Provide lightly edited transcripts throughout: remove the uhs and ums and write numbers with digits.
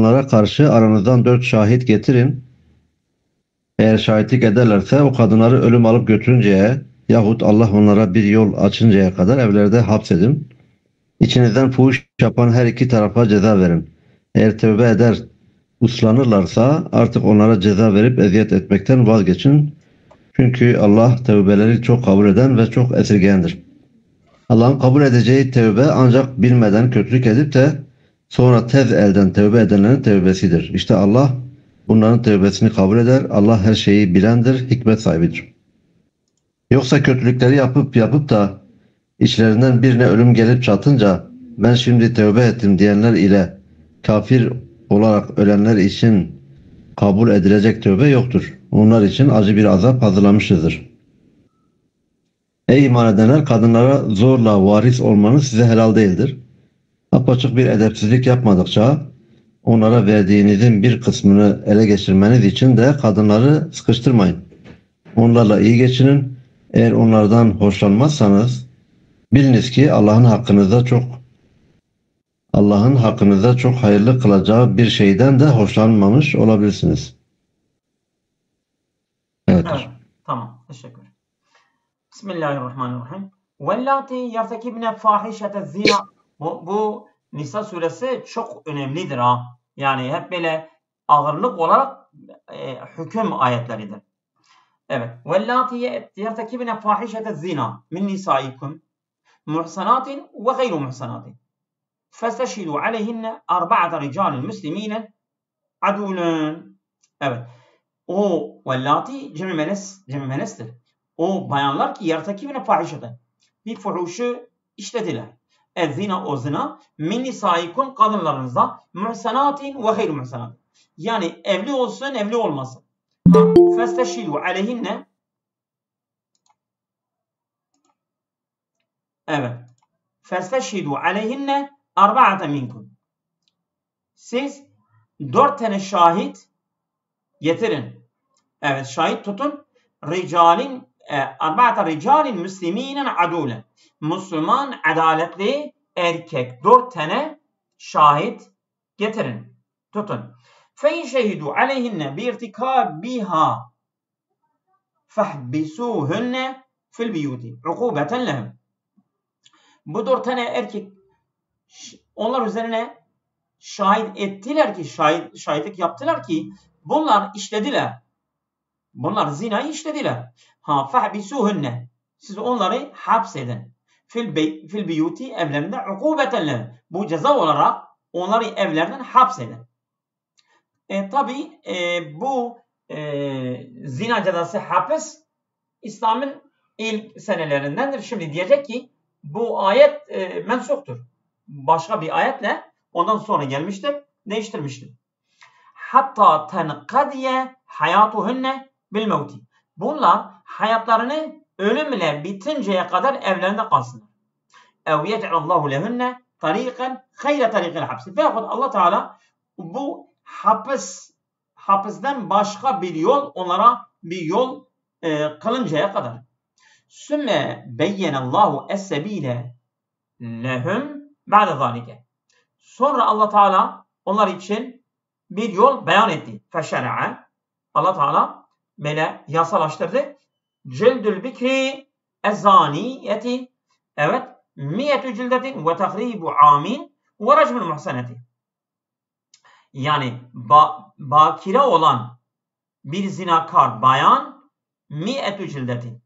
Onlara karşı aranızdan 4 şahit getirin. Eğer şahitlik ederlerse o kadınları ölüm alıp götürünceye yahut Allah onlara bir yol açıncaya kadar evlerde hapsedin. İçinizden fuhuş yapan her iki tarafa ceza verin. Eğer tövbe eder uslanırlarsa artık onlara ceza verip eziyet etmekten vazgeçin. Çünkü Allah tövbeleri çok kabul eden ve çok esirgeyendir. Allah'ın kabul edeceği tövbe ancak bilmeden kötülük edip de sonra tez elden tövbe edenlerin tövbesidir. İşte Allah bunların tövbesini kabul eder. Allah her şeyi bilendir, hikmet sahibidir. Yoksa kötülükleri yapıp da içlerinden birine ölüm gelip çatınca ben şimdi tövbe ettim diyenler ile kafir olarak ölenler için kabul edilecek tövbe yoktur. Onlar için acı bir azap hazırlamışızdır. Ey iman edenler, kadınlara zorla varis olmanız size helal değildir. Apaçık bir edepsizlik yapmadıkça onlara verdiğinizin bir kısmını ele geçirmeniz için de kadınları sıkıştırmayın. Onlarla iyi geçinin. Eğer onlardan hoşlanmazsanız biliniz ki Allah'ın hakkınızda çok hayırlı kılacağı bir şeyden de hoşlanmamış olabilirsiniz. Evet. Evet, tamam. Teşekkür. Bismillahirrahmanirrahim. Vellati yertekibne fahişete zina. Bu Nisa suresi çok önemlidir ha. Yani hep böyle ağırlık olarak hüküm ayetleridir. Evet. Vellati yertekibne fahişete zina min nisaikum muhsanatin ve gayru muhsanatin. Festeşhidu aleyhinne arba'ate ricalin müslimine adulen. Evet. O vellati cemi menestir. O bayanlar ki yertekibine fahişeten. Bir fuhuşu işlediler. Zina o zina min nisaikum kadınlarınızda muhsanatin ve gayru muhsanatin. Yani evli olsun evli olmasın. Festeşhidu aleyhinne. Evet. Festeşhidu aleyhinne arba'ate minkum. Siz 4 tane şahit getirin. Evet, şahit tutun. Arba'ate ricalin müsliminen adulen. Müslüman adaletli erkek 4 tane şahit getirin. Tutun. Fe in şehidu aleyhinne bi irtikabiha fahbisuhunne fil biyuti ukubeten lehum. Bu 4 tane erkek onlar üzerine şahit ettiler ki şahitlik yaptılar ki bunlar işlediler. Bunlar zinayı işlediler. Fahbisuhunne. Siz onları hapsedin. Fil biyuti evlerinde ukubeten lehum. Bu ceza olarak onları evlerden hapsedin. Tabi bu zina cezası hapis İslam'ın ilk senelerindendir. Şimdi diyecek ki bu ayet mensuktur. Başka bir ayetle ondan sonra gelmiştir, değiştirmiştir. Hatta tenkadiye hayatuhunne bil mevti. Bunlar hayatlarını ölümle bitinceye kadar evlerinde kalsınlar. Ev yec'allahu lehunne tariqan hayra tariqil hapsi. Veyahut Allah Teala bu hapisten başka bir yol onlara bir yol kılıncaya kadar. Sümme beyyenallahu es-sebile lehum ba'de zalike. Sonra Allah Teala onlar için bir yol beyan etti. Feşer'a. Allah Teala böyle yasalaştırdı. Cildül bikri ezzaniyeti. Evet. Miyetü cildetin ve tahribu amin ve racmül muhseneti. Yani bakire olan bir zinakar bayan miyetü cildetin.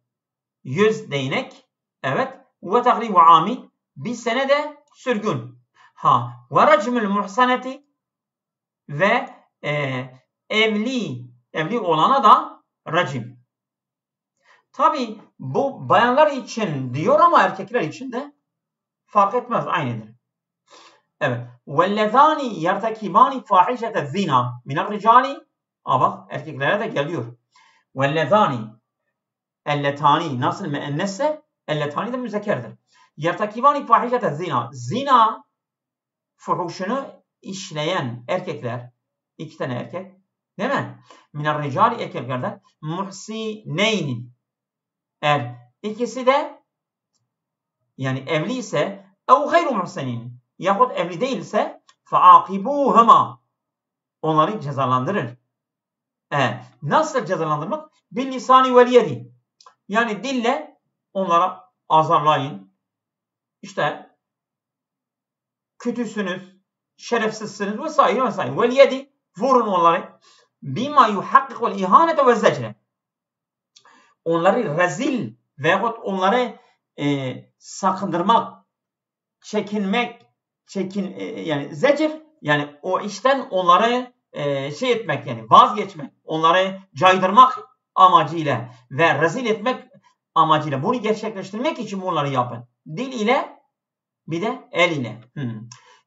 100 değnek. Evet. Ve tahribu amin. Bir sene de sürgün. Ve racmül muhseneti. Ve evli olana da racim. Tabi bu bayanlar için diyor ama erkekler için de fark etmez, aynıdır. Evet. Vellezani yertekibani fahişete zina minel ricali. Bak erkeklere de geliyor. Vellezani elletani nasıl müennesse elletani de müzekerdir. Yertekibani fahişete zina. Zina fuhuşunu işleyen erkekler, 2 tane erkek, değil mi? Minel ricali erkeklerden muhsineyni. Eğer ikisi de yani evli ise ev gayru muhsinin yahut evli değilse faakibuhuma. onları cezalandırır. Nasıl cezalandırmak? Bil lisani vel yedi. Yani dille onlara azarlayın. İşte kötüsünüz, şerefsizsiniz vesaire vesaire. Vel yedi, vurun onları. Bima yuhakkikul ihanete ve zecre. Onları rezil veyahut onları sakındırmak, çekinmek, yani zecir, yani o işten onları şey etmek, yani vazgeçmek, onları caydırmak amacıyla ve rezil etmek amacıyla bunu gerçekleştirmek için bunları yapın. Dil ile bir de el ile.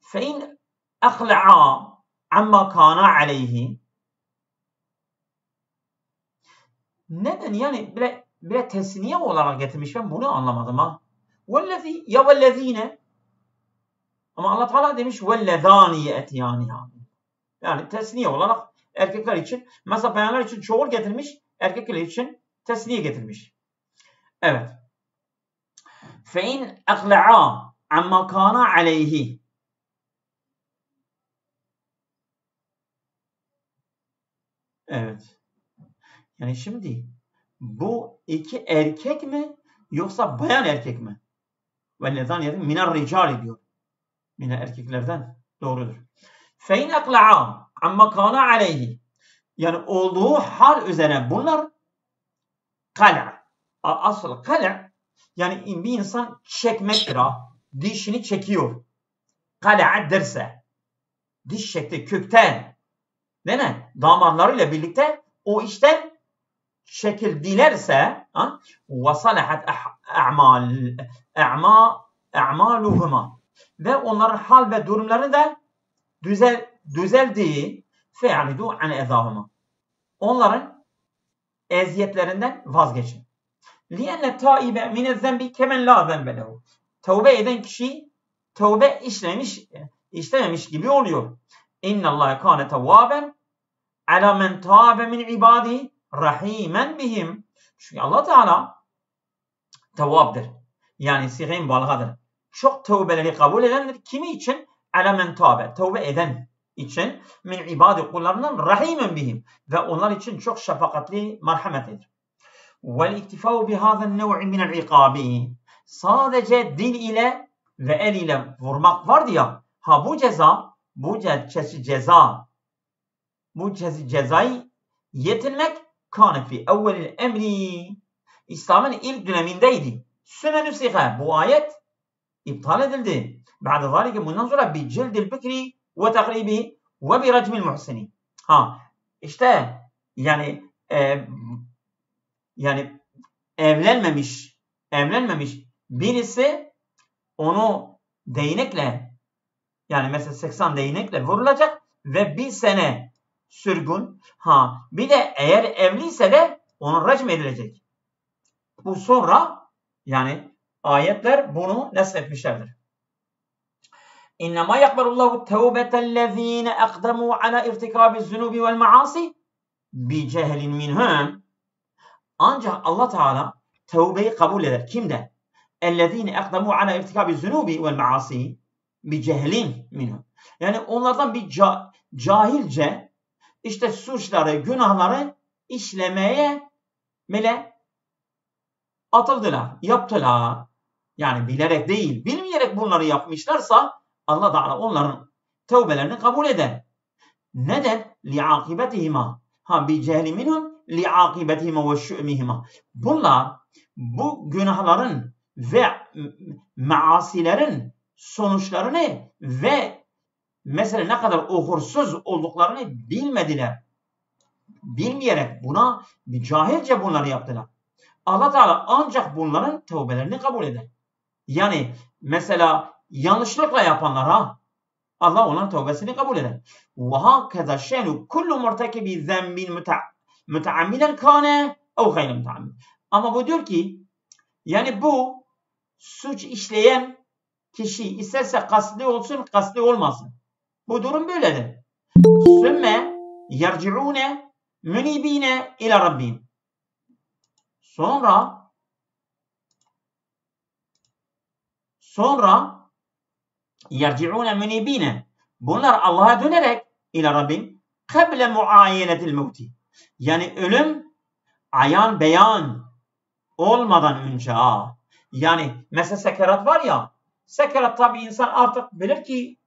فَاِنْ اَخْلَعَا عَمَّا كَانَا عَلَيْهِ. Neden yani bile tesniye olarak getirmiş, ben bunu anlamadım ha. وَالَّذ۪ي ya وَالَّذ۪ينَ, ama Allah Teala demiş وَالَّذَانِ يَأْتِيَانِهَا. Yani tesniye olarak erkekler için, mesela bayanlar için çoğul getirmiş, erkekler için tesniye getirmiş. Evet. فَاِنْ اَقْلَعَا عَمَّا كَانَا عَلَيْهِ. Evet. Yani şimdi bu iki erkek mi yoksa bayan erkek mi? وَالَّذَانِ مِنَ الرِّجَالِ diyor. Yine erkeklerden doğrudur. فَاِنْ اَقْلَعَا عَمَّا كَانَا عَلَيْهِ. Yani olduğu hal üzerine bunlar kala. Asıl kala yani bir insan çekmektir ha. Dişini çekiyor. Kala derse. Diş çekti kökten. Değil mi? Damarlarıyla birlikte o işten çekildilerse وَصَلَحَتْ اَعْمَالُهُمَا. Ve onların hal ve durumları da düzeldiği فَيَعْرِدُوا عَنْ اَذَاهُمَا. Onların eziyetlerinden vazgeçin. لِيَنَّ تَائِبَ مِنَ الذَّنْبِ كَمَنْ لَا ذَنْبَ لَهُ. Tövbe eden kişi tövbe işlememiş gibi oluyor. اِنَّ اللّٰهَ كَانَ تَوَّابًا عَلَى مَنْ تَابَ مِنْ عِبَادِهِ رَحِيمًا بِهِمْ. Çünkü Allah Teala tevvabdır. Yani siğe-i mübalağadır. Çok tövbeleri kabul edendir. Kimi için? عَلَى مَنْ تَابَ. Tövbe eden için min ibadi kullarından rahimen bihim ve onlar için çok şefakatli, merhametlidir. Vel iktifau bi hâzen nev'i minel ikabi. Sadece dil ile ve el ile vurmak vardı ya. Bu cezayı yetinmek kâne fi evvelil emri. İslam'ın ilk dönemindeydi. Sümme nüsiha. Bu ayet iptal edildi. Ba'de zâlike bundan sonra bi cildil bikri ve takribi ve bi racmil muhsinin. İşte yani evlenmemiş birisi onu değnekle, yani mesela 80 değnekle vurulacak ve 1 sene sürgün. Bir de eğer evliyse de onu racm edilecek. Bu sonra yani ayetler bunu nesletmişlerdir. İnnemâ yakberullahu tevbetellezîne ekdemû alâ irtikâbiz zunubi vel maasi bi cehlin minhum. Ancak Allah Teala tevbeyi kabul eder. Kimde? اَلَّذ۪ينَ اَقْدَمُوا عَلَى اِرْتِكَابِ الزُّنُوبِ وَالْمَعَاسِي بِجَهْلٍ minhum. Yani onlardan bir cahilce işte suçları, günahları işlemeye atıldılar, yaptılar. Yani bilerek değil, bilmeyerek bunları yapmışlarsa Allah Teala onların tevbelerini kabul eder. Neden? لِعَاقِبَتِهِمَا بِجَهْلٍ minhum لِعَاقِبَتِهِمَا وَشُؤْمِهِمَا. Bunlar bu günahların ve maasilerin sonuçlarını ve mesela ne kadar uğursuz olduklarını bilmediler. Bilmeyerek buna bir cahilce bunları yaptılar. Allah Teala ancak bunların tövbelerini kabul eder. Yani mesela yanlışlıkla yapanlara Allah onların tövbesini kabul eder. وَهَكَذَا شَيْنُ كُلُّ مُرْتَكِبِ ذَنْبٍ مُتَعَمِّلًا كَانَ اَوْ غَيْرَ مُتَعَمِّلًا. Ama bu diyor ki yani bu suç işleyen kişi isterse kastli olsun, kastli olmasın. Bu durum böyledir. Sümme yerci'ûne münibîne ila rabbîn. Sonra yerci'ûne münibîne. Bunlar Allah'a dönerek ila rabbîn kable muayenetil mevti. Yani ölüm ayan beyan olmadan önce ha. Yani mesela sekerat var ya, sekerat tabi insan artık bilir ki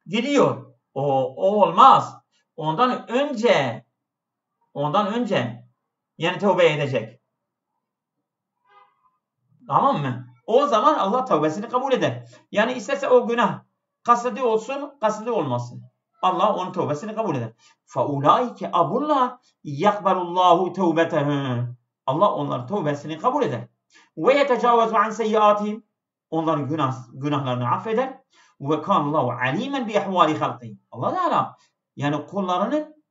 gidiyor. O olmaz. Ondan önce yani tövbe edecek. Tamam mı? O zaman Allah tövbesini kabul eder. Yani isterse o günah kasıtlı olsun, kasıtlı olmasın. Allah onun tövbesini kabul eder. فَاُولَٰئِكَ اَبُلَّهِ يَقْبَلُ اللّٰهُ تَوْبَتَهُمْ. Allah onların tövbesini kabul eder. وَيَتَجَاوَزُ عَنْ سَيِّئَاتِهِمْ. Onların günahlarını affeder. وَكَانَ اللّٰهُ عَلِيمًا بِاَحْوَالِ خَلْقِهِ. Allah Teala yani kullarının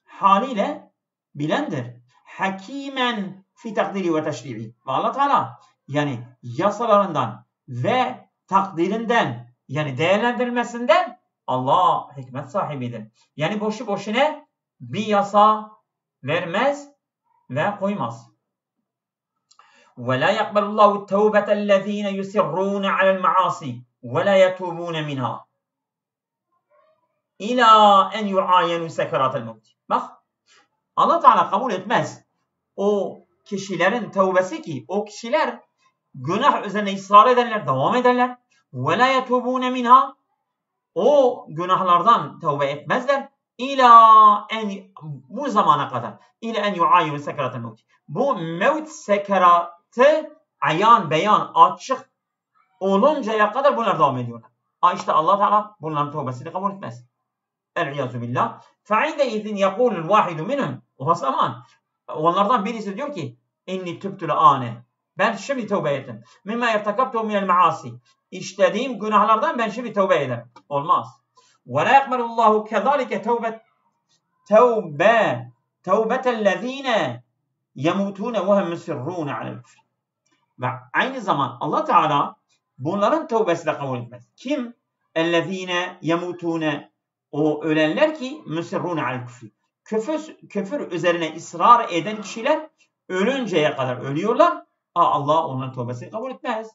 haliyle bilendir. Hakimen fi takdiri ve teşri'i. Ve Allah Teala yani yasalarından ve takdirinden yani değerlendirmesinden Allah hikmet sahibidir. Yani boşu boşuna bir yasa vermez ve koymaz. Ve la yakbalullahu tevbetellezine yusirrûne alel maasi ve la yetûbûne minha ila en yuayenu sekeratel mevt. Bak Allah Teala kabul etmez o kişilerin tevbesi ki o kişiler günah üzerine ısrar ederler, devam ederler. Ve la yetûbûne minha. O günahlardan tevbe etmezler. İla en bu zamana kadar. İla en yuayinu sekeratel mevt. Bu mevt sekeratı ayan beyan açık oluncaya kadar bunlar devam ediyorlar. İşte Allah Teala bunların tevbesini kabul etmez. El-İyâzu billah. فَعِنْدَ اِذٍ يَقُولُ الْوَاحِدُ مِنْهُمْ. O zaman onlardan birisi diyor ki اِنِّي تُبْتُ الْآنَ. Ben şimdi tövbe ettim. مِمَّا يَرْتَكَبْتُ مِنَ الْمَعَاسِ. İşlediğim günahlardan ben şimdi tövbe ederim. Olmaz. وَلَا يَقْبَلُ اللّٰهُ كَذَٰلِكَ تَوْبَةَ الَّذ۪ينَ يَمُوتُونَ وَهُمْ مُسِرُّونَ عَلَى الْكُفْرِ. Ve aynı zaman Allah Teala bunların tövbesini kabul etmez. Kim? اَلَّذ۪ينَ يَمُوتُونَ. O ölenler ki müsirrûne alel küfür. Küfür üzerine ısrar eden kişiler ölünceye kadar ölüyorlar. Allah onların tövbesini kabul etmez.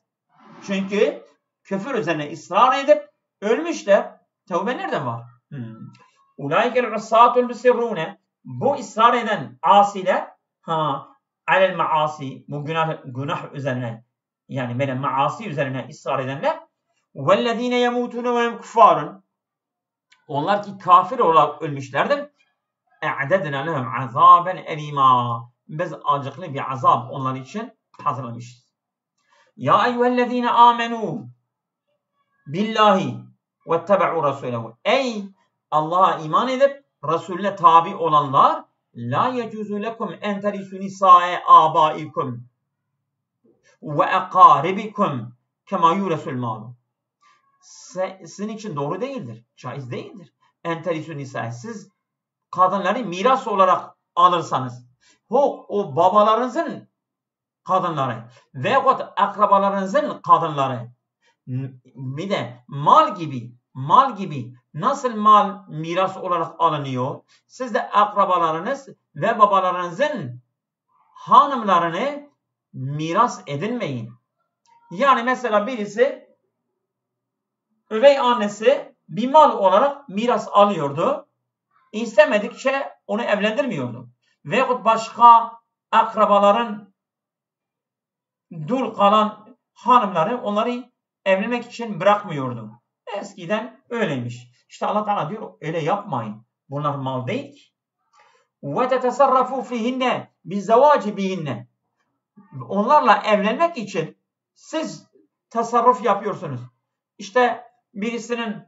Çünkü küfür üzerine ısrar edip ölmüşler. Tövbe nereden var? Ulaikel ussâtul müsirrûne. Bu ısrar eden asiler alel maasi. Bu günah üzerine yani benim maasi üzerine ısrar edenler. Vellezîne yemûtûne ve hum kuffârun. Onlar ki kafir olarak ölmüşlerdir. اَعْدَدْنَا لَهُمْ عَذَابًا اَلِيمًا. Biz acıklı bir azap onlar için hazırlamışız. Ya eyyühellezine amenu billahi vettebe'u rasulehu. Ey Allah'a iman edip Resulüne tabi olanlar, la yecuzu lekum en terisu nisa'e abaikum ve ekaribikum kema yuresul malu. Sizin için doğru değildir, caiz değildir. En terisu nisa'e. Siz kadınları miras olarak alırsanız, o babalarınızın kadınları veyahut akrabalarınızın kadınları, bir de mal gibi nasıl mal miras olarak alınıyor, siz de akrabalarınız ve babalarınızın hanımlarını miras edinmeyin. Yani mesela birisi üvey annesi bir mal olarak miras alıyordu. İstemedikçe onu evlendirmiyordu. Veyahut başka akrabaların dul kalan hanımları onları evlenmek için bırakmıyordu. Eskiden öyleymiş. İşte Allah Teala diyor öyle yapmayın. Bunlar mal değil ki. وَتَتَسَرَّفُوا فِيهِنَّ بِزَوَاجِ بِهِنَّ. Onlarla evlenmek için siz tasarruf yapıyorsunuz. İşte birisinin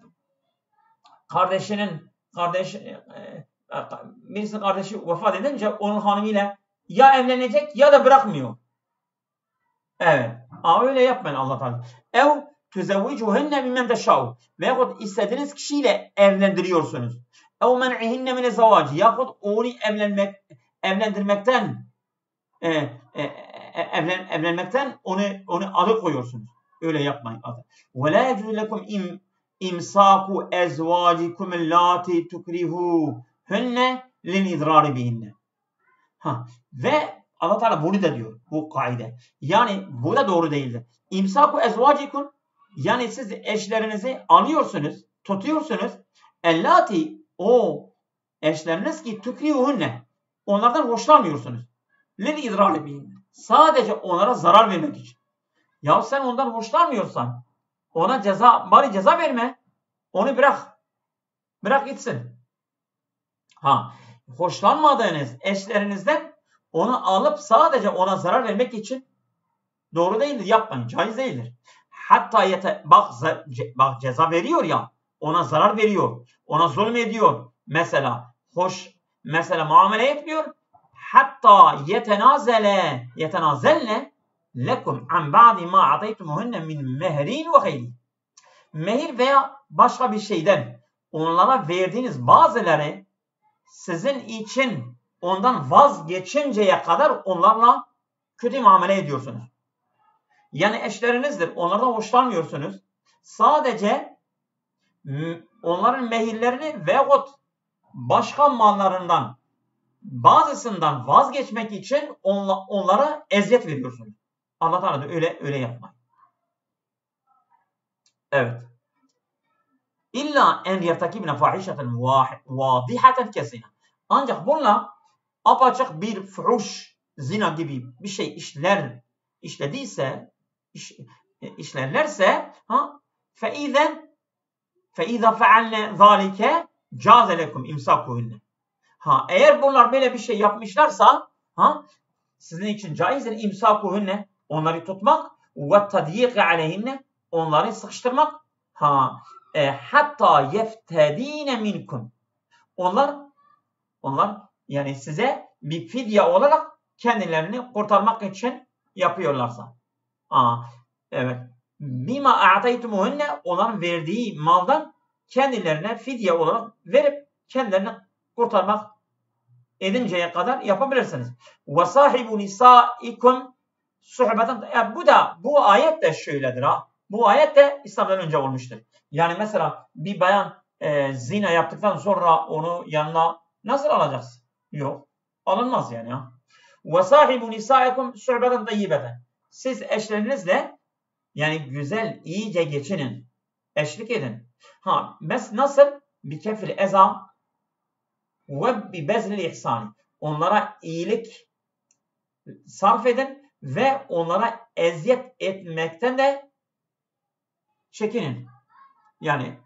kardeşi vefat edince onun hanımıyla ya evlenecek ya da bırakmıyor. Evet. Öyle yapmayın Allah Teala. Ev tuzevvicuhunne mimmen teşâ'u. Veyahut istediğiniz kişiyle evlendiriyorsunuz. Ev men'ihinne mine zavâci. Yahut onu evlenmekten onu alıkoyuyorsunuz. Öyle yapmayın. Ve la yecuzu lekum imsaku ezvacikum allati tukrihuhunne lil-idrari bihinne. Ve Allah Teala bunu da diyor. Bu kaide. Yani bu da doğru değildir. İmsaku ezvacikum, yani siz eşlerinizi alıyorsunuz, tutuyorsunuz. Ellati, o eşleriniz ki tükrihunne, onlardan hoşlanmıyorsunuz. Lil idrari bihim, sadece onlara zarar vermek için. Ya sen ondan hoşlanmıyorsan ona bari ceza verme. Onu bırak. Bırak gitsin. Hoşlanmadığınız eşlerinizden onu alıp sadece ona zarar vermek için doğru değildir. Yapmayın. Caiz değildir. Hatta bak ceza veriyor ya, ona zarar veriyor. Ona zulmediyor. Mesela muamele etmiyor. Hatta yetenazelne lekum an ba'di ma ataytumuhunne min mehrin ve gayri. Mehir veya başka bir şeyden onlara verdiğiniz bazıları sizin için ondan vazgeçinceye kadar onlarla kötü muamele ediyorsunuz. Yani eşlerinizdir. Onlardan hoşlanmıyorsunuz. Sadece onların mehirlerini veyahut başka mallarından bazısından vazgeçmek için onlara eziyet veriyorsunuz. Allah Teala da öyle yapmayın. Evet. İlla en yertakibne fahişeten vadihaten kesine. Ancak bununla apaçık bir fuhuş, zina gibi bir şey işlerlerse فَاِذَا فَعَلْنَ ذَٰلِكَ جَازَ لَكُمْ اِمْسَاكُهُنَّ. Eğer bunlar böyle bir şey yapmışlarsa sizin için caizdir imsakuhunne, onları tutmak, ve tadyiqi aleyhinne, onları sıkıştırmak, hatta yeftedine minkum. Onlar yani size bir fidye olarak kendilerini kurtarmak için yapıyorlarsa. Evet. Bima a'taytumuhunne, onların verdiği maldan kendilerine fidye olarak verip kendilerini kurtarmak edinceye kadar yapabilirsiniz. Ve sahibu nisaikum suhbeten. Bu ayet de şöyledir Bu ayet de İslam'dan önce olmuştur. Yani mesela bir bayan zina yaptıktan sonra onu yanına nasıl alacaksın? Yok. Alınmaz yani Ve sahibu nisaikum suhbeten tayyibeten. Siz eşlerinizle yani güzel, iyice geçinin. Eşlik edin. Nasıl? Bi kefil eza ve bi bezlil ihsani. Onlara iyilik sarf edin ve onlara eziyet etmekten de çekinin. Yani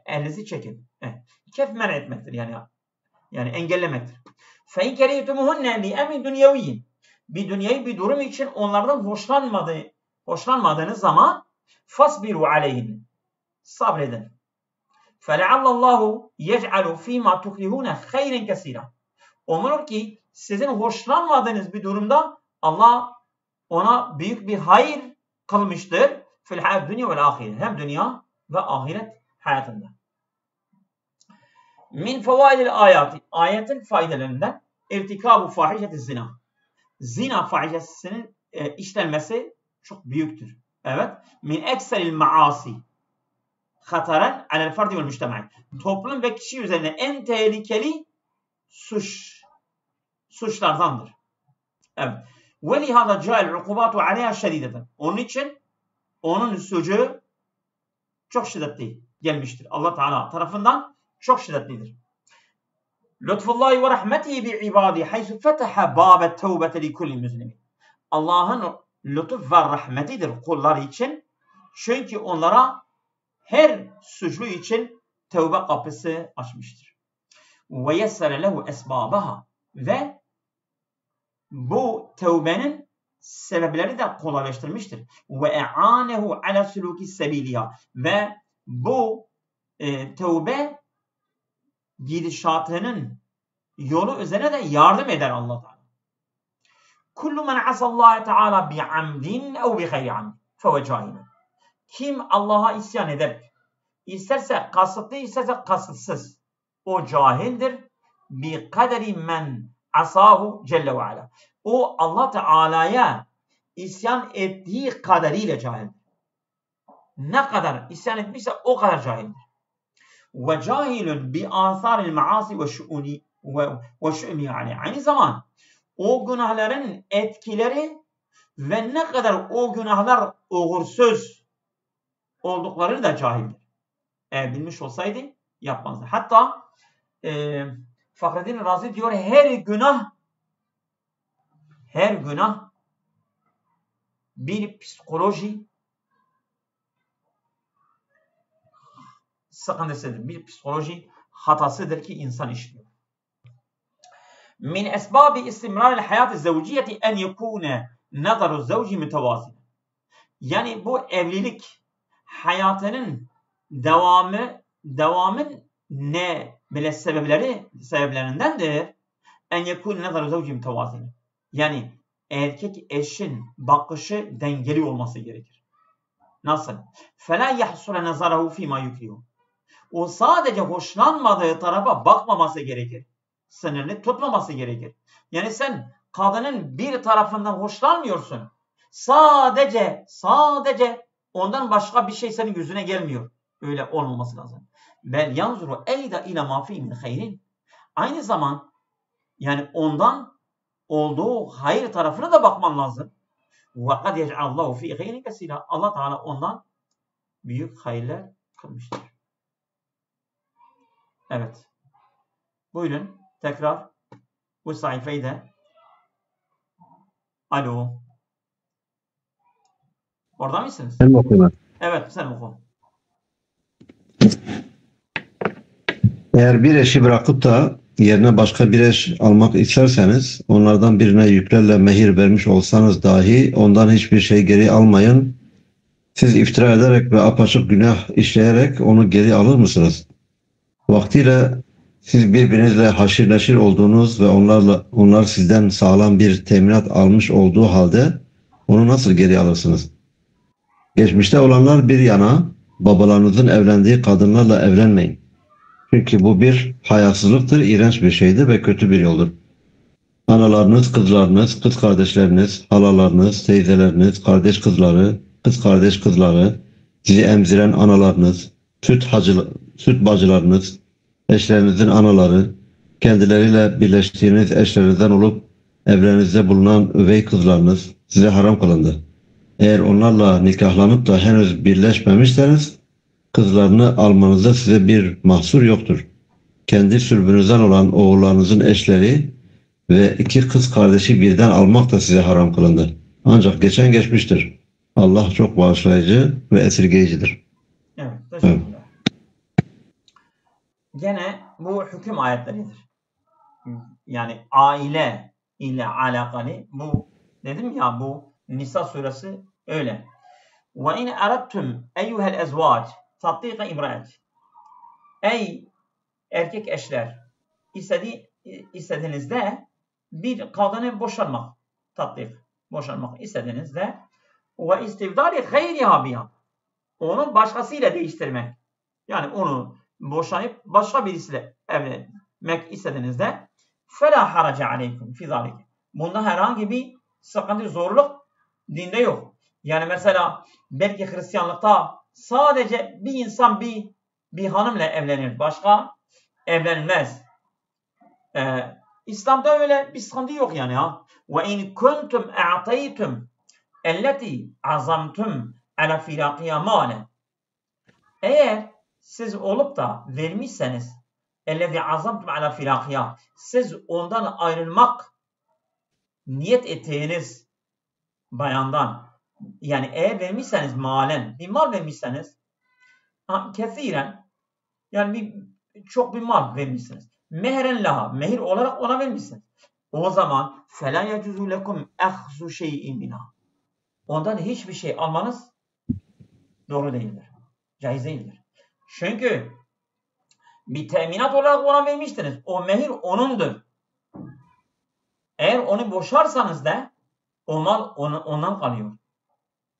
elinizi çekin. Kef men etmektir yani engellemektir. Fe in kerihtumûhunne li emrin dunyeviyyin. Bir dünyayı bir durum için onlardan hoşlanmadığınız zaman fasbiru aleyhin. Sabredin. فَلَعَلَّ اللّٰهُ يَجْعَلُ ف۪ي مَا تُكْرِهُونَ خَيْرًا كَسِيرًا. Umulur ki sizin hoşlanmadığınız bir durumda Allah ona büyük bir hayır kılmıştır. فِي الْحَيَاةِ dünya ve ahiret. Hem dünya ve ahiret hayatında. Min fevaidil ayati. Ayetin faydalarından irtikabu fahişeti zina. Zina fahişesinin işlenmesi çok büyüktür. Evet. Min ekseril maasi. Hataren alel ferdi vel müştema'i. Toplum ve kişi üzerine en tehlikeli suçlardandır. Evet. Ve lihâda câil ukubâtu aleyhâ şedîdeten. Onun için onun suçu çok şiddetli gelmiştir. Allah Teala tarafından çok şiddetlidir. Lütfullahi ve rahmetihi bi ibâdi haysu feteha bâbet tevbete li kulli müslimin. Allah'ın lütuf ve rahmetidir kullar için. Çünkü onlara her suçlu için tevbe kapısı açmıştır. Ve yessere lehu esbabaha. Ve bu tevbenin sebepleri de kolaylaştırmıştır. Ve e'anehu ala suluki sebiliha. Ve bu tevbe gidişatının yolu üzerine de yardım eder Allah Teala. Kullu men asallahi Teala bi'amdin ev bi gayri amd fe cahilun. Kim Allah'a isyan eder, isterse kasıtlı isterse kasıtsız, o cahildir. Bi kaderi men asahu celle ve ala. O Allah Teala'ya isyan ettiği kadarıyla cahildir. Ne kadar isyan etmişse o kadar cahildir. Ve cahilun bi atharil maasi ve şu'uni ve şu'mi yani. Aynı zaman o günahların etkileri ve ne kadar o günahlar uğursuz oldukları da cahildir. Eğer bilmiş olsaydı yapmazdı. Hatta Fahreddin Razi diyor her günah bir psikoloji sıkıntısıdır. Bir psikoloji hatasıdır ki insan işliyor. Min esbabi istimrar hayat zevciyeti en yekune nazaru zevci mütevazin. Yani bu evlilik hayatının devamın ne bile sebeplerindendir. En yekune nazaru zevci mütevazin. Yani erkek eşin bakışı dengeli olması gerekir. Nasıl? فَلَا يَحْصُلَ نَظَرَهُ فِي مَا يُكْرِهُ. O sadece hoşlanmadığı tarafa bakmaması gerekir. Sınırını tutmaması gerekir. Yani sen kadının bir tarafından hoşlanmıyorsun. Sadece ondan başka bir şey senin yüzüne gelmiyor. Öyle olmaması lazım. Bel yanzuru eyda ila ma fi min hayrin. Aynı zaman yani ondan olduğu hayır tarafına da bakman lazım. Ve kad yec'allahu fi hayrin kesira. Allah Teala ondan büyük hayırlar kılmıştır. Evet. Buyurun tekrar bu sayfayı da. Alo. Orada mısınız? Sen mi okuyorsun? Evet, sen oku. Eğer bir eşi bırakıp da yerine başka bir eş almak isterseniz onlardan birine yüklerle mehir vermiş olsanız dahi ondan hiçbir şey geri almayın. Siz iftira ederek ve apaçık günah işleyerek onu geri alır mısınız? Vaktiyle siz birbirinizle haşir neşir olduğunuz ve onlar sizden sağlam bir teminat almış olduğu halde onu nasıl geri alırsınız? Geçmişte olanlar bir yana babalarınızın evlendiği kadınlarla evlenmeyin. Çünkü bu bir hayasızlıktır, iğrenç bir şeydir ve kötü bir yoldur. Analarınız, kızlarınız, kız kardeşleriniz, halalarınız, teyzeleriniz, kardeş kızları, kız kardeş kızları, sizi emziren analarınız, süt bacılarınız, eşlerinizin anaları, kendileriyle birleştiğiniz eşlerinizden olup evlerinizde bulunan üvey kızlarınız size haram kılındı. Eğer onlarla nikahlanıp da henüz birleşmemişseniz kızlarını almanızda size bir mahsur yoktur. Kendi sülbünüzden olan oğullarınızın eşleri ve iki kız kardeşi birden almak da size haram kılındı. Ancak geçen geçmiştir. Allah çok bağışlayıcı ve esirgeyicidir. Evet, teşekkürler. Gene bu hüküm ayetleridir. Yani aile ile alakalı bu dedim ya bu Nisa suresi öyle. Ve in aradtum eyyuhel ezvac tatbika imraat. Ey erkek eşler istediğinizde bir kadını boşanmak istediğinizde ve istivdari gayriha biha onu başkasıyla değiştirmek. Yani onu boşanıp başka birisiyle evlenmek istediğinizde fela haraca aleykum fi zalik. Bunda herhangi bir sıkıntı, zorluk dinde yok. Yani mesela belki Hristiyanlıkta sadece bir insan bir hanımla evlenir. Başka evlenmez. İslam'da öyle bir sıkıntı yok yani ha. Ve in kuntum a'taytum elleti azamtum ala firaqiya male. Eğer siz olup da vermişseniz ellezi azamtum ala firaqiya siz ondan ayrılmak niyet ettiğiniz bayandan yani eğer vermişseniz malen bir mal vermişseniz kesiren yani çok bir mal vermişsiniz. Mehren laha mehir olarak ona vermişsiniz. O zaman fela yecuzu lekum ahzu şey'in minha. Ondan hiçbir şey almanız doğru değildir. Caiz değildir. Çünkü bir teminat olarak ona vermiştiniz. O mehir onundur. Eğer onu boşarsanız da o mal ondan kalıyor.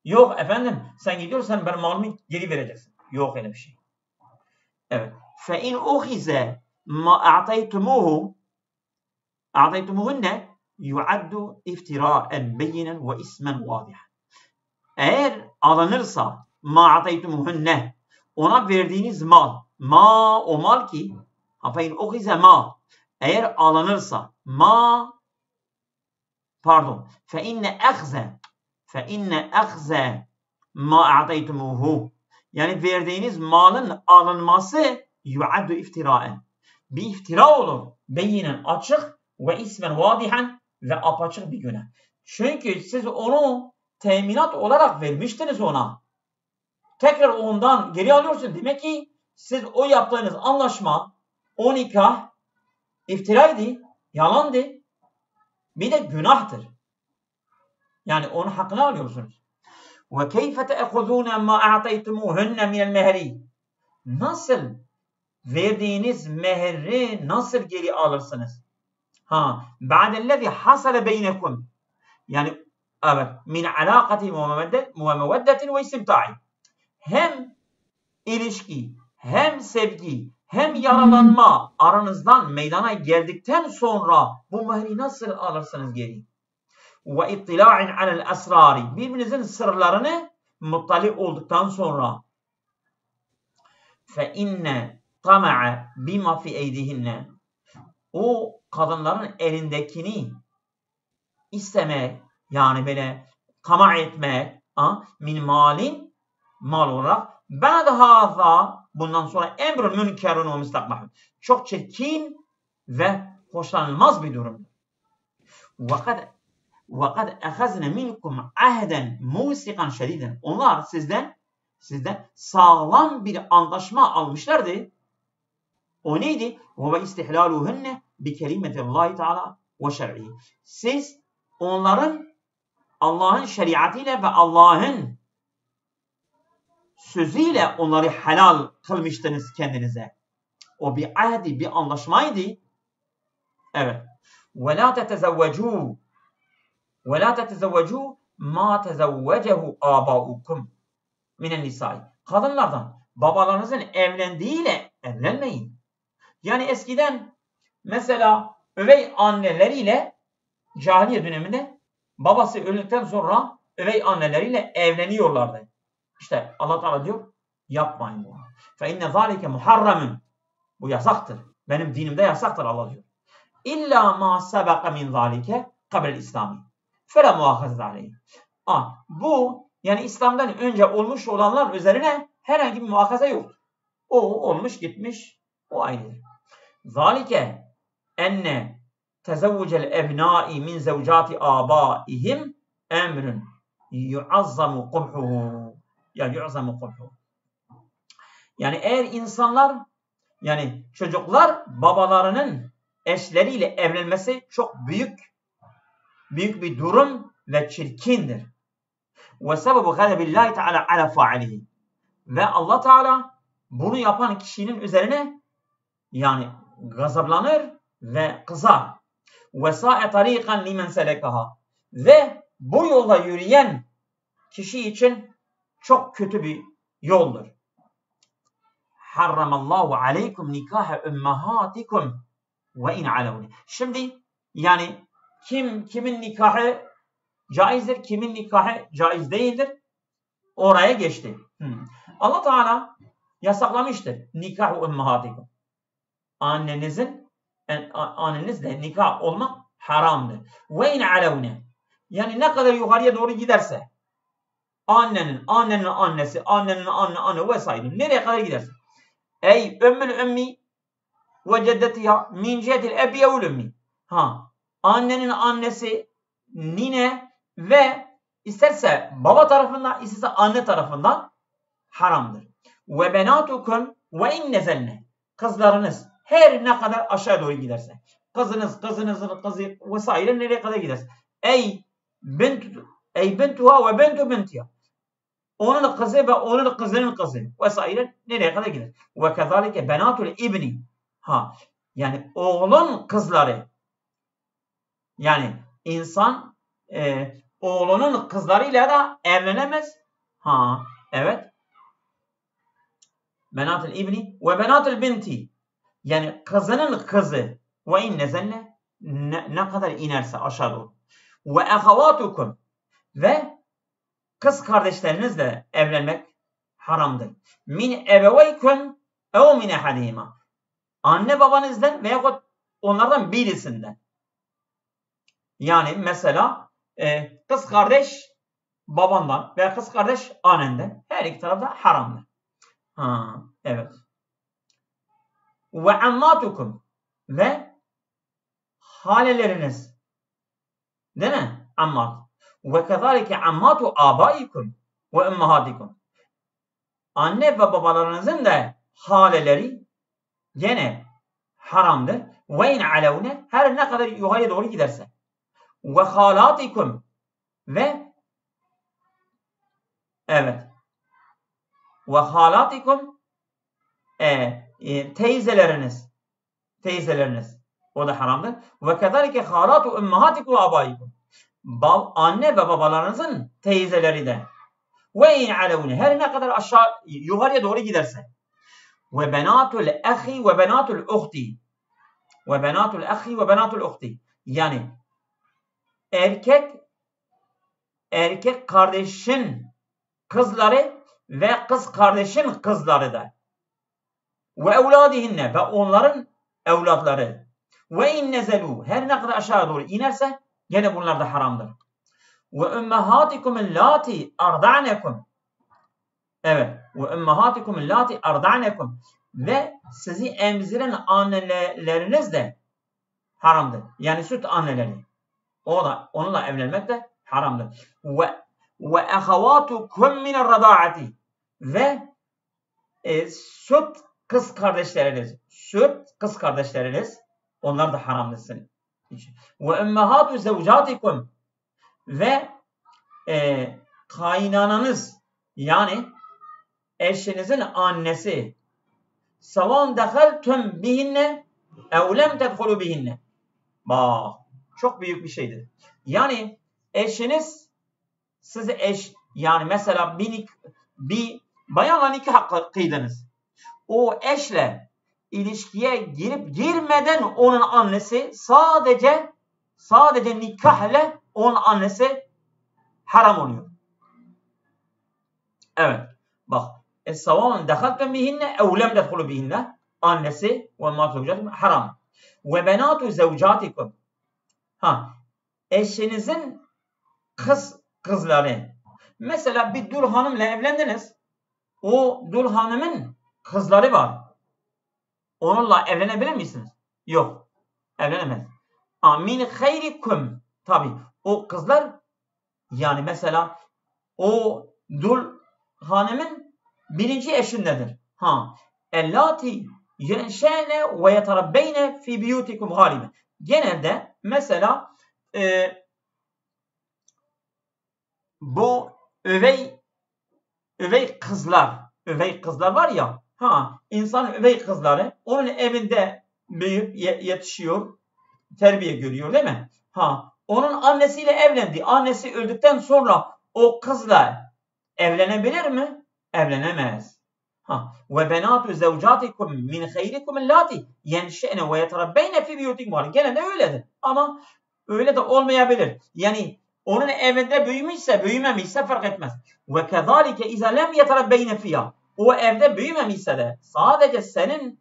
Yok efendim sen gidiyorsan ben malımı geri vereceksin. Yok öyle bir şey. Evet. فَاِنْ اُخِزَ مَا اَعْطَيْتُمُهُنَّ يُعَدُّ اِفْتِرَاءً بَيِّنًا وَاِسْمًا وَاضِحًا. Eğer alınırsa مَا اَعْطَيْتُمُهُنَّ ona verdiğiniz mal o mal ki فَاِنْ اُخِزَ مَا eğer alınırsa فَاِنَّ اَخْزَ مَا اَعْطَيْتُمُهُ yani verdiğiniz malın alınması yu'addu iftiraen. bir iftira olur. Beyinen açık ve ismen vadihen ve apaçık bir günah. Çünkü siz onu teminat olarak vermiştiniz ona. Tekrar ondan geri alıyorsun. Demek ki siz o yaptığınız anlaşma, o nikah iftiraydı, yalandı. Bir de günahtır. Yani onun hakkını alıyorsunuz. Ve keyfe te'khuzûne mâ a'taytumûhunne minel mehri. Nasıl verdiğiniz mehri nasıl geri alırsınız? Ba'dellezî hasale beynekum. Yani evet, min alâkati ve meveddetin ve istimta'i. Hem ilişki, hem sevgi, hem yaralanma aranızdan meydana geldikten sonra bu mehri nasıl alırsınız geri? Ve ittila'in alel esrari. Birbirinizin sırlarını muttali olduktan sonra fe inne tama'a bima fi eydihinne. O kadınların elindekini istemek, yani böyle tamah etmek, min malin, mal olarak, ba'de haza, bundan sonra emrun münkerun ve müstakbahun. Çok çirkin ve hoşlanılmaz bir durum. وَقَدْ اَخَزْنَ مِنْكُمْ عَهْدًا مُوسِقًا شَدِيدًا. Onlar sizden sağlam bir anlaşma almışlardı. O neydi? وَوَ اِسْتِحْلَالُهُنَّ بِكَلِمَةِ اللّٰهِ تَعَالَى وَشَرْعِهِ. Siz onların Allah'ın şeriatıyla ve Allah'ın sözüyle onları helal kılmıştınız kendinize. O bir ahdi, bir anlaşmaydı. Evet. وَلَا تَتَزَوَّجُوا وَلَا تَتَزَوَّجُوا مَا تَزَوَّجَهُ آبَاؤُكُمْ مِنَ النِّسَاءِ. Kadınlardan babalarınızın evlendiğiyle evlenmeyin. Yani eskiden mesela üvey anneleriyle cahiliye döneminde babası öldükten sonra üvey anneleriyle evleniyorlardı. İşte Allah Teala diyor, yapmayın bunu. فَاِنَّ ذَٰلِكَ مُحَرَّمٌ. Bu yasaktır. Benim dinimde yasaktır Allah diyor. İlla ma sebeka min zalike kabel İslami. Fela muhafazet aleyhi. Bu yani İslam'dan önce olmuş olanlar üzerine herhangi bir muhakaza yoktur. O olmuş gitmiş, o ayrıdır. Zalike enne tezevvucel ebnai min zevcati abaihim emrün yuazzamu kubhuhu. Yani yuazzamu kubhuhu. Yani eğer insanlar, yani çocuklar babalarının eşleriyle evlenmesi çok büyük bir durum ve çirkindir. Ve sebebu gâlebillahi teâlâ ala fa'ilihi. Ve Allah Teala bunu yapan kişinin üzerine yani gazaplanır ve kızar. Ve sâ'e tarîkan limen selekaha. Ve bu yolda yürüyen kişi için çok kötü bir yoldur. Harramallahu aleykum nikahe ümmehatikum ve in alevni. Şimdi yani kimin nikahı caizdir, kimin nikahı caiz değildir? Oraya geçti. Allah Teala yasaklamıştır. Nikah-ı ümmehatikum. Annenizle nikah olmak haramdır. Ve in alevni. Yani ne kadar yukarıya doğru giderse annenin annesi, annenin anne vesaire nereye kadar giderse. Ey ümmül ümmi ve ceddetiha min cihetil ebiye vel ümmi. Annenin annesi, nine ve isterse baba tarafından, isterse anne tarafından haramdır. Ve benatukum ve in nezelne. Kızlarınız her ne kadar aşağı doğru giderse. Kızınızın kızı vesaire nereye kadar giderse. Ey bentuha ve bentu bentiha. Onun kızı ve onun kızının kızı vesaire nereye kadar gider. Ve kezalike benatul ibni. Yani oğlun kızları. Yani insan oğlunun kızlarıyla da evlenemez. Evet. Benatul ibni ve benatul binti. Yani kızının kızı ve in nezenne ne kadar inerse aşağı doğru. Ve ehavatukum ve kız kardeşlerinizle evlenmek haramdır. Min ebeveykum ev min ehadihima. Anne babanızdan veya onlardan birisinden. Yani mesela kız kardeş babandan veya kız kardeş annenden. Her iki tarafta haramdır. Evet. Ve ammatukum ve haleleriniz. Değil mi? Ammat. Ve kezalike ammatu abaikum ve ummahatikum. Anne ve babalarınızın da haleleri gene haramdır. Ve in alevne, her ne kadar yukarıya doğru giderse. Ve halatikum, ve evet, ve halatikum, teyzeleriniz o da haramdır. Ve kezalike halatu ummahatikum ve abaikum. Anne ve babalarınızın teyzeleri de. Ve in alevne, her ne kadar aşağı yukarıya doğru giderse. Ve benatul ahi ve benatul uhti. Ve benatul ahi ve benatul uhti. Yani erkek kardeşin kızları ve kız kardeşin kızları da. Ve evladihinne, ve onların evlatları. Ve in nezelu, her ne kadar aşağı doğru inerse gene bunlar da haramdır. Ve ummahatikum allati arda'nekum. Evet. Ve ummahatikum allati arda'nekum. Ve sizi emziren anneleriniz de haramdır. Yani süt anneleri. Onunla evlenmek de haramdır. Ve ahavatukum minel rada'ati. Ve süt kız kardeşleriniz, onlar da haramdır senin için. Ve ummahatu zevcatikum, ve kaynananız, yani eşinizin annesi, savan dehaltum bihinne ev lem tedhulu bihinne. Bak, çok büyük bir şeydir. Yani eşiniz, siz yani mesela bir bayanla nikah kıydınız. O eşle ilişkiye girip girmeden onun annesi, sadece nikahla onun annesi haram oluyor. Evet. Bak. Es-savan dehaltum bihinne ev lem tedhulu bihinne. Annesi ve matlucatum haram. Ve benatu zevcatikum. Eşinizin kızları. Mesela bir dul hanımla evlendiniz. O dul hanımın kızları var. Onunla evlenebilir misiniz? Yok. Evlenemez. Min hayrikum. Tabi o kızlar, yani mesela o dul hanımın birinci eşindedir. Ellati yenşene ve yeterabbeyne fi biyutikum galibe. Genelde mesela bu övey kızlar var ya, insanın övey kızları onun evinde büyüyüp yetişiyor, terbiye görüyor, değil mi? Onun annesiyle evlendi. Annesi öldükten sonra o kızla evlenebilir mi? Evlenemez. Ve benatu zevcatikum min hayrikum allati yenşe'ne ve yeterabbeyne fi biyutikum. Gene de öyledir. Ama öyle de olmayabilir. Yani onun evinde büyümüşse, büyümemişse fark etmez. Ve kezalike iza lem yeterabbeyne fiyha. O evde büyümemişse de sadece senin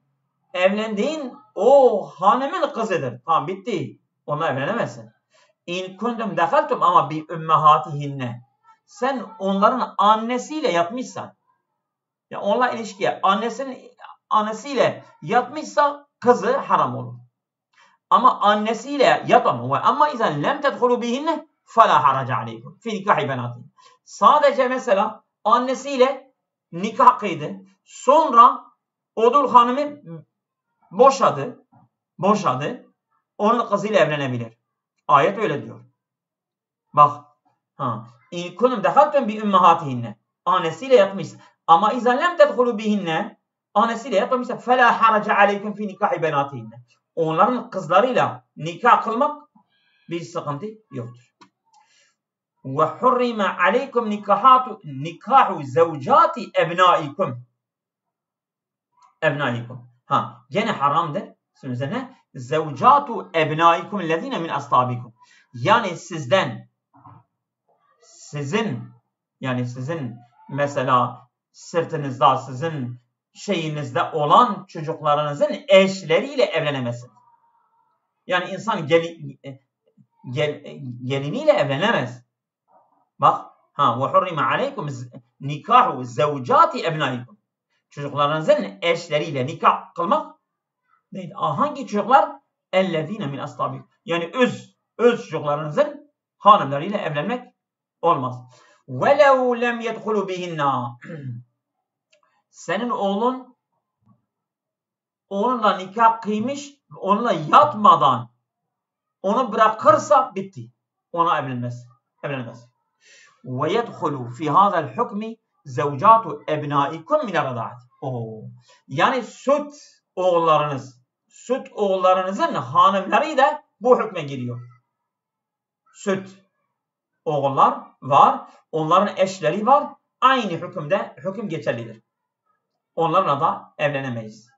evlendiğin o hanımın kızıdır. Tamam, bitti. Onunla evlenemezsin. İn kuntum dehaltum, ama bi ümmehatihinne. Sen onların annesiyle yatmışsan, ya onunla ilişkiye annesiyle yatmışsa kızı haram olur. Ama annesiyle yatamıyor. Ama izen lem tedhulu bihinne fela haraca aleykum fi nikahi benatihin. Sadece mesela annesiyle nikah kıydı. Sonra o dul hanımı boşadı. Onun kızıyla evlenebilir. Ayet öyle diyor. Bak. İn kuntum dehaltum bi ümmehatihinne. Annesiyle yatmışsa. Ama izen lem tedhulu bihinne, annesiyle yatmışsa fela haraca aleykum fi nikahi benatihinne. Onların kızlarıyla nikah kılmak bir sıkıntı yoktur. Ve hurrime aleykum nikahu zevcati ebnaikum. Gene haramdır. Üzerine zevcatu ebnaikum lezine min astabikum. Yani sizin mesela sırtınızda, sizin şeyinizde olan çocuklarınızın eşleriyle evlenemezsiniz. Yani insan geliniyle evlenemez. Bak. Ve hurrime aleykum nikahu zevcati ebnaikum. Çocuklarınızın eşleriyle nikah kılmak değil. Hangi çocuklar? Ellezine min aslabikum. Yani öz çocuklarınızın hanımlarıyla evlenmek olmaz. وَلَوْ لَمْ يَدْخُلُوا بِهِنَّا Senin oğlun onunla nikah kıymış, onunla yatmadan onu bırakırsa bitti. Ona evlenmez. وَيَدْخُلُوا فِي هَذَا الْحُكْمِ زَوْجَاتُ اَبْنَائِكُمْ مِنَ الرَّضَاعَةِ Yani süt oğullarınızın hanımları da bu hükme giriyor. Süt oğullar var, onların eşleri var. Aynı hüküm geçerlidir. Onlarla da evlenemeyiz.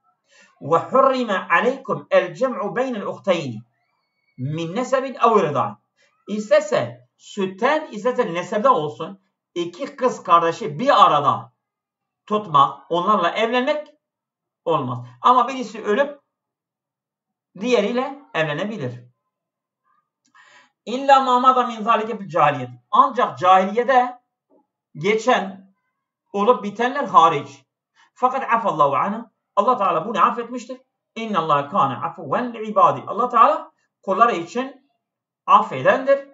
وَحُرِّمَ عَلَيْكُمْ الْجَمْعُ بَيْنَ الْاُخْتَيْنِ مِنْ نَسَبٍ اَوْ رِضَعٍ İsterse sütten, isterse nesebde olsun, iki kız kardeşi bir arada tutmak, onlarla evlenmek olmaz. Ama birisi ölüp diğeriyle evlenebilir. İlla mamada min zalike fil cahiliyet. Ancak cahiliyede geçen olup bitenler hariç. Fakat afallahu anhu. Allah Teala bunu affetmiştir. İnnallâhe kâne afuven li'ibâdi. Allah Teala kulları için affedendir.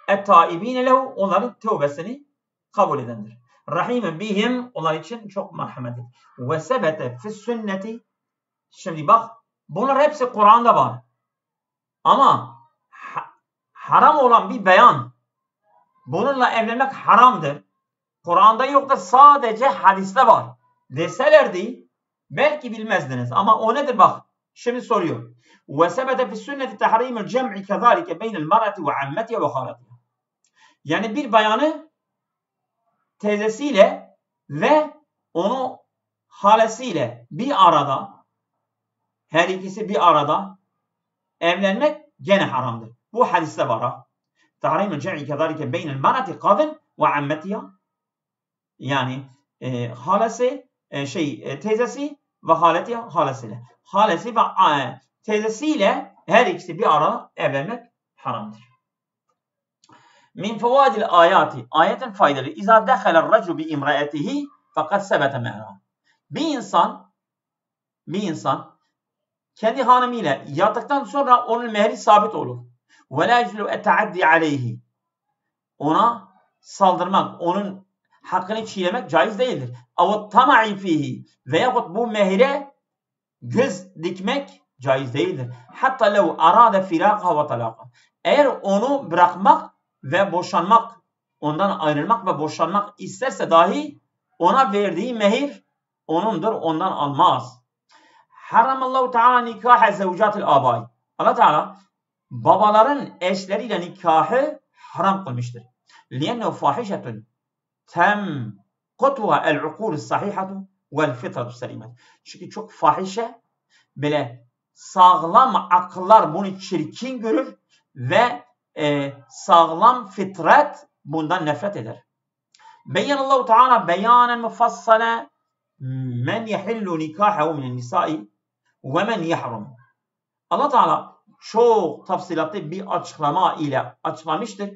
Et-taibîne lehu. Onların tövbesini kabul edendir. Rahimen bihim. Onlar için çok merhametlidir. Ve sebete fi's-sünneti. Şimdi bak, bunlar hepsi Kur'an'da var. Ama haram olan bir beyan. Bununla evlenmek haramdır. Kur'an'da yoktur, sadece hadiste var. Deselerdi belki bilmezdiniz. Ama o nedir bak. Şimdi soruyor. وَسَبَتَ فِي السُنَّةِ تَحْرِيمُ الْجَمْعِ كَذَٰلِكَ بَيْنَ الْمَرْأَةِ وَعَمَّتِهَا وَخَالَتِهَا Yani bir bayanı teyzesiyle ve onu halesiyle bir arada, her ikisi bir arada evlenmek gene haramdır. Bu hadiste var ha. Tahrim-ül cem'i kezalike beynel mar'ati kadın ve ammetiha. Yani halesi, teyzesi ve halesiyle. Halesi ve teyzesiyle her ikisi bir arada evlenmek haramdır. Min fevaidil ayati. Ayetin faydaları. İzâ dehalel racul bi imraetihi fakat sebete mehra. Bir insan kendi hanımıyla yattıktan sonra onun mehri sabit olur. Ve la yeclu et'addi aleyhi. Ona saldırmak, onun hakkını çiğnemek caiz değildir. Ama tama'i fihi veyahut bu mehre göz dikmek caiz değildir. Hatta lev arada firaqha ve talaqha. Eğer onu bırakmak ve boşanmak, ondan ayrılmak ve boşanmak isterse dahi ona verdiği mehir onundur, ondan almaz. Haramallahu Teala nikahe zevcatil abai. Allah Teala babaların eşleriyle nikahı haram kılmıştır. لِيَنَّهُ فَاحِشَةٌ تَمْقُتُهَا الْعُقُولُ الصَّحِيحَةُ وَالْفِطْرَةُ السَّلِيمَةُ Çünkü çok fahişe, böyle sağlam akıllar bunu çirkin görür ve sağlam fitret bundan nefret eder. Beyyanallahu Teala beyanen mufassale men yehillu nikahehu minen nisai ve men yahrum. Allah Teala çok tafsilatlı bir açıklama ile açıklamıştır.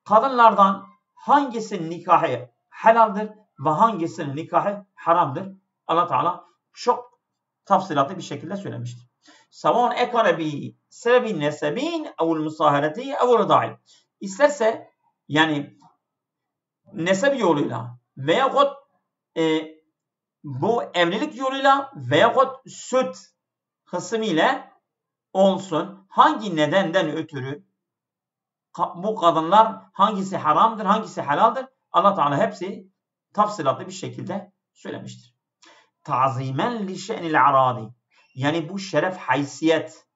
Kadınlardan hangisinin nikahı helaldir ve hangisinin nikahı haramdır. Allah Teala çok tafsilatlı bir şekilde söylemiştir. Savun ekane bi sebebin nesebin evul musahareti evul rıdai. İsterse yani nesep yoluyla veyahut bu evlilik yoluyla veyahut süt kısmıyla olsun, hangi nedenden ötürü bu kadınlar hangisi haramdır, hangisi helaldir? Allah Teala hepsi tafsilatlı bir şekilde söylemiştir. Ta'zimen li şe'nil aradi. Yani bu şeref, haysiyet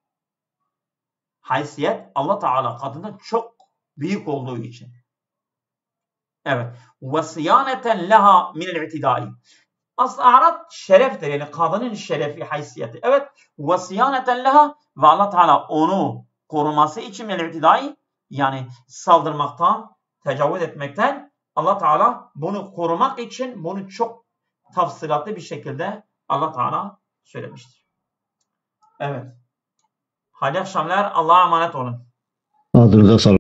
Allah Teala kadından çok büyük olduğu için. Evet. Ve siyaneten leha minel i'tidai. Aslında arat şereftir. Yani kadının şerefi, haysiyeti. Evet. Ve siyaneten leha ve Allah Teala onu koruması için minel i'tidai, yani saldırmaktan, tecavüz etmekten Allah Teala bunu korumak için bunu çok tafsilatlı bir şekilde Allah Teala söylemiştir. Evet. Hayırlı akşamlar. Allah'a emanet olun. Adınıza sağlık.